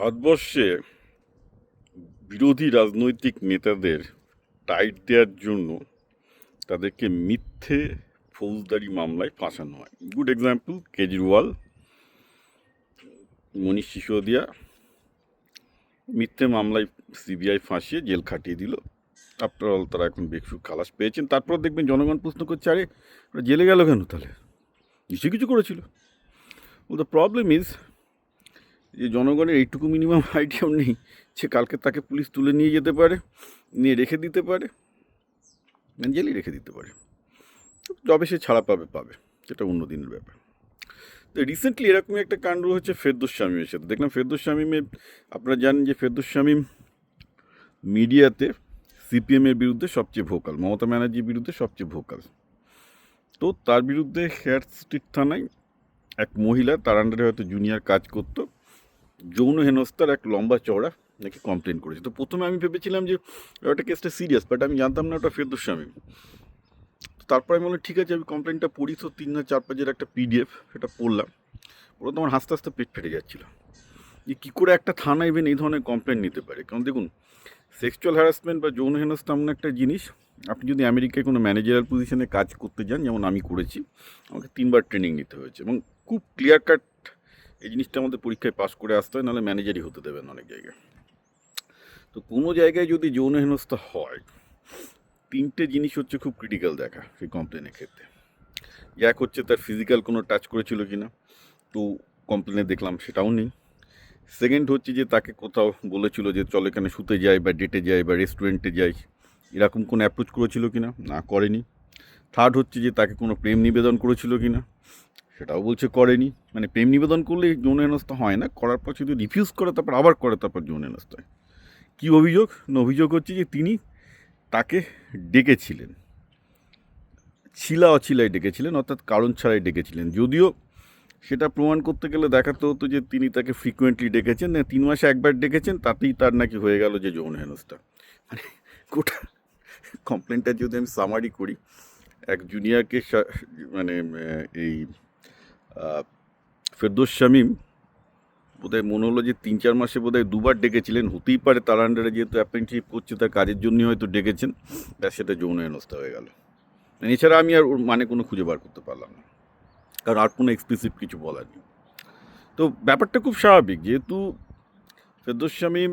ভারতবর্ষে বিরোধী রাজনৈতিক নেতাদের টাইট দেওয়ার জন্য তাদেরকে মিথ্যে ফৌজদারি মামলায় ফাঁসানো হয়। গুড এক্সাম্পল কেজরিওয়াল, মনীষ সিসোদিয়া মিথ্যে মামলায় সিবিআই ফাঁসিয়ে জেল খাটিয়ে দিল। আফটার অল তারা এখন বেকসুর খালাস পেয়েছেন। তারপর দেখবেন জনগণ প্রশ্ন করছে, আরে ওরা জেলে গেল কেন? তাহলে নিশ্চয়ই কিছু করেছিল। দ্য প্রবলেম ইজ যে জনগণের এইটুকু মিনিমাম আইডিয়াও নেই যে কালকে তাকে পুলিশ তুলে নিয়ে যেতে পারে, নিয়ে রেখে দিতে পারে, জেলেই রেখে দিতে পারে। যবে সে ছাড়া পাবে সেটা অন্য দিনের ব্যাপার। তো রিসেন্টলি এরকমই একটা কাণ্ড হচ্ছে ফেরদৌস শামীমের সাথে। দেখলাম ফেরদৌস শামীমের, আপনারা জানেন যে ফেরদৌস শামীম মিডিয়াতে সিপিএমের বিরুদ্ধে সবচেয়ে ভোকাল, মমতা ব্যানার্জির বিরুদ্ধে সবচেয়ে ভোকাল। তো তার বিরুদ্ধে হেয়ার স্ট্রিট থানায় এক মহিলা, তার আন্ডারে হয়তো জুনিয়র কাজ করতো, যৌন হেনস্থার এক লম্বা চওড়া নাকি কমপ্লেন করেছে। তো প্রথমে আমি ভেবেছিলাম যে ওটা কেসটা সিরিয়াস, বাট আমি জানতাম না ওটা ফেরদৌস শামীম। তারপরে আমি বললাম ঠিক আছে, আমি কমপ্লেনটা পড়ি। তো 3 না 4 পেজের একটা পিডিএফ, সেটা পড়লাম। ওরা তো আমার হাসতে হাসতে পেট ফেটে যাচ্ছিলো যে কী করে একটা থানা ইভেন এই ধরনের কমপ্লেন নিতে পারে। কারণ দেখুন, সেক্সুয়াল হ্যারাসমেন্ট বা যৌন হেনস্থা এমন একটা জিনিস, আপনি যদি আমেরিকায় কোনো ম্যানেজারাল পজিশনে কাজ করতে যান, যেমন আমি করেছি, আমাকে 3বার ট্রেনিং নিতে হয়েছে এবং খুব ক্লিয়ার কাট এই জিনিসটা আমাদের পরীক্ষায় পাস করে আসতে হয়, নাহলে ম্যানেজারই হতে দেবেন অনেক জায়গায়। তো কোনো জায়গায় যদি যৌন হেনস্থা হয়, 3টে জিনিস হচ্ছে খুব ক্রিটিক্যাল দেখা সেই কমপ্লেনের ক্ষেত্রে। এক হচ্ছে তার ফিজিক্যাল কোনো টাচ করেছিল কি না, তো কমপ্লেনে দেখলাম সেটাও নেই। সেকেন্ড হচ্ছে যে তাকে কোথাও বলেছিল যে চল এখানে শুতে যাই বা ডেটে যাই বা রেস্টুরেন্টে যাই, এরকম কোনো অ্যাপ্রোচ করেছিল কি না করেনি। থার্ড হচ্ছে যে তাকে কোনো প্রেম নিবেদন করেছিল কি না, সেটাও বলছে করেনি। মানে প্রেম নিবেদন করলে যৌন হেনস্থা হয় না, করার পর যদি রিফিউজ করে তারপর আবার করে তারপর যৌন হেনস্থা হয়। কী অভিযোগ না, অভিযোগ হচ্ছে যে তিনি তাকে ডেকেছিলেন, ছিলা অছিলায় ডেকেছিলেন, অর্থাৎ কারণ ছাড়াই ডেকেছিলেন। যদিও সেটা প্রমাণ করতে গেলে দেখাতে হতো যে তিনি তাকে ফ্রিকুয়েন্টলি ডেকেছেন, 3 মাসে একবার ডেকেছেন, তাতেই তার নাকি হয়ে গেল যে যৌন হেনস্থা। মানে গোটা কমপ্লেনটা যদি আমি সামারি করি, এক জুনিয়রকে মানে এই ফেরদৌস শামীম বোধহয় মনে হলো যে 3-4 মাসে বোধহয় 2বার ডেকেছিলেন। হতেই পারে তার আন্ডারে যেহেতু অ্যাপ্রেন্টিসশিপ করছে, তার কাজের জন্যই হয়তো ডেকেছেন, ব্যাস সেটা যৌন হেনস্থা হয়ে গেল। এছাড়া আমি আর ওর মানে কোনো খুঁজে বার করতে পারলাম না, কারণ আর কোনো এক্সপ্লিসিভ কিছু বলার নেই। তো ব্যাপারটা খুব স্বাভাবিক, যেহেতু ফেরদৌস শামীম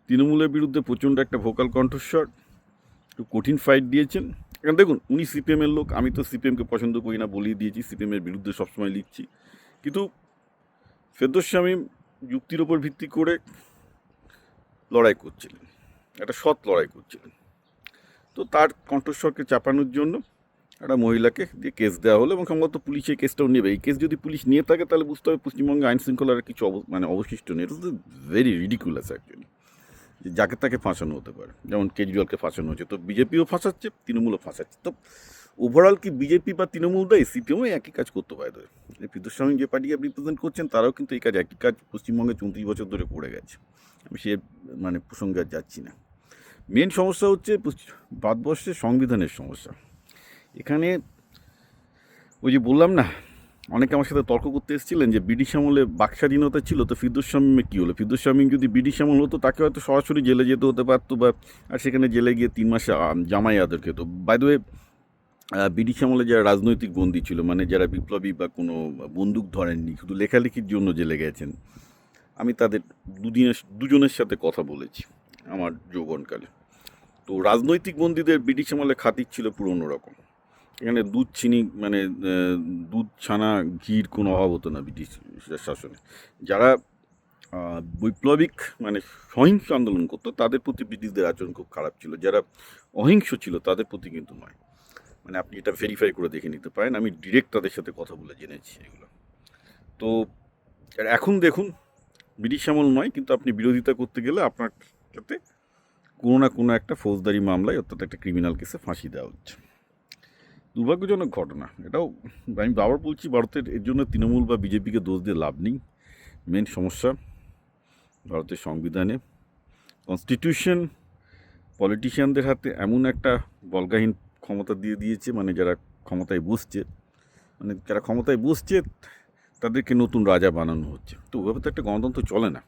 তৃণমূলের বিরুদ্ধে প্রচণ্ড একটা ভোকাল কণ্ঠস্বর, একটু কঠিন ফাইট দিয়েছেন। কারণ দেখুন, উনি সিপিএমের লোক, আমি তো সিপিএমকে পছন্দ করি না, বলিয়ে দিয়েছি, সিপিএমের বিরুদ্ধে সবসময় লিখছি। কিন্তু ফেরদৌস শামীম যুক্তির ওপর ভিত্তি করে লড়াই করছিলেন, একটা সৎ লড়াই করছিলেন। তো তার কণ্ঠস্বরকে চাপানোর জন্য একটা মহিলাকে দিয়ে কেস দেওয়া হলো এবং সম্ভবত পুলিশ এই কেসটাও নেবে। এই কেস যদি পুলিশ নিয়ে থাকে তাহলে বুঝতে হবে পশ্চিমবঙ্গে আইন শৃঙ্খলার কিছু অবশিষ্ট নেই। এটা তো ভেরি রিডিকুলাস অ্যাকচুয়ালি, যে যাকে তাকে ফাঁসানো হতে পারে। যেমন কেজরিওয়ালকে ফাঁসানো হচ্ছে, তো বিজেপিও ফাঁসাচ্ছে, তৃণমূলও ফাঁসাচ্ছে। তো ওভারঅল কি বিজেপি বা তৃণমূল দেয়, সিপিএমও একই কাজ করতে পারে। ফেরদৌস শামীম যে পার্টিকে রিপ্রেজেন্ট করছেন তারাও কিন্তু একই কাজ পশ্চিমবঙ্গে 34 বছর ধরে করে গেছে। আমি সে প্রসঙ্গে আর যাচ্ছি না। মেন সমস্যা হচ্ছে ভারতবর্ষের সংবিধানের সমস্যা। এখানে ওই যে বললাম না, অনেকে আমার সাথে তর্ক করতে এসেছিলেন যে ব্রিটিশ আমলে বাক স্বাধীনতা ছিল, তো ফেরদৌস শামীমের কী হলো? ফেরদৌস শামীম যদি ব্রিটিশ আমল হতো, তাকে হয়তো সরাসরি জেলে যেতে হতে পারতো, বা আর সেখানে জেলে গিয়ে 3 মাসে জামাই আদর খেত। বাই দ্য ওয়ে, ব্রিটিশ আমলে যারা রাজনৈতিক বন্দী ছিল, মানে যারা বিপ্লবী বা কোনো বন্দুক ধরেননি, শুধু লেখালেখির জন্য জেলে গেছেন, আমি তাদের দুজনের সাথে কথা বলেছি আমার যৌবনকালে। তো রাজনৈতিক বন্দীদের ব্রিটিশ আমলে খাতির ছিল পুরো অন্যরকম। এখানে দুধ চিনি দুধ ছানা ঘির কোনো অভাব হতো না ব্রিটিশ শাসনে। যারা বৈপ্লবিক সহিংস আন্দোলন করতো, তাদের প্রতি ব্রিটিশদের আচরণ খুব খারাপ ছিল। যারা অহিংস ছিল তাদের প্রতি কিন্তু নয়। আপনি এটা ভেরিফাই করে দেখে নিতে পারেন, আমি ডিরেক্ট তাদের সাথে কথা বলে জেনেছি এগুলো। তো এখন দেখুন, ব্রিটিশ আমল নয়, কিন্তু আপনি বিরোধিতা করতে গেলে আপনার সাথে কোনো না কোনো একটা ফৌজদারি মামলায়, অর্থাৎ একটা ক্রিমিনাল কেসে ফাঁসি দেওয়া হচ্ছে। দুর্ভাগ্যজনক ঘটনা এটাও। আমি বারবার বলছি, ভারতের এর জন্য তৃণমূল বা বিজেপিকে দোষ দিয়ে লাভ নেই। মেন সমস্যা ভারতের সংবিধানে, কনস্টিটিউশন পলিটিশিয়ানদের হাতে এমন একটা বল্গাহীন ক্ষমতা দিয়ে দিয়েছে, যারা ক্ষমতায় বসছে তাদেরকে নতুন রাজা বানানো হচ্ছে। তো ওভাবে তো একটা গণতন্ত্র চলে না।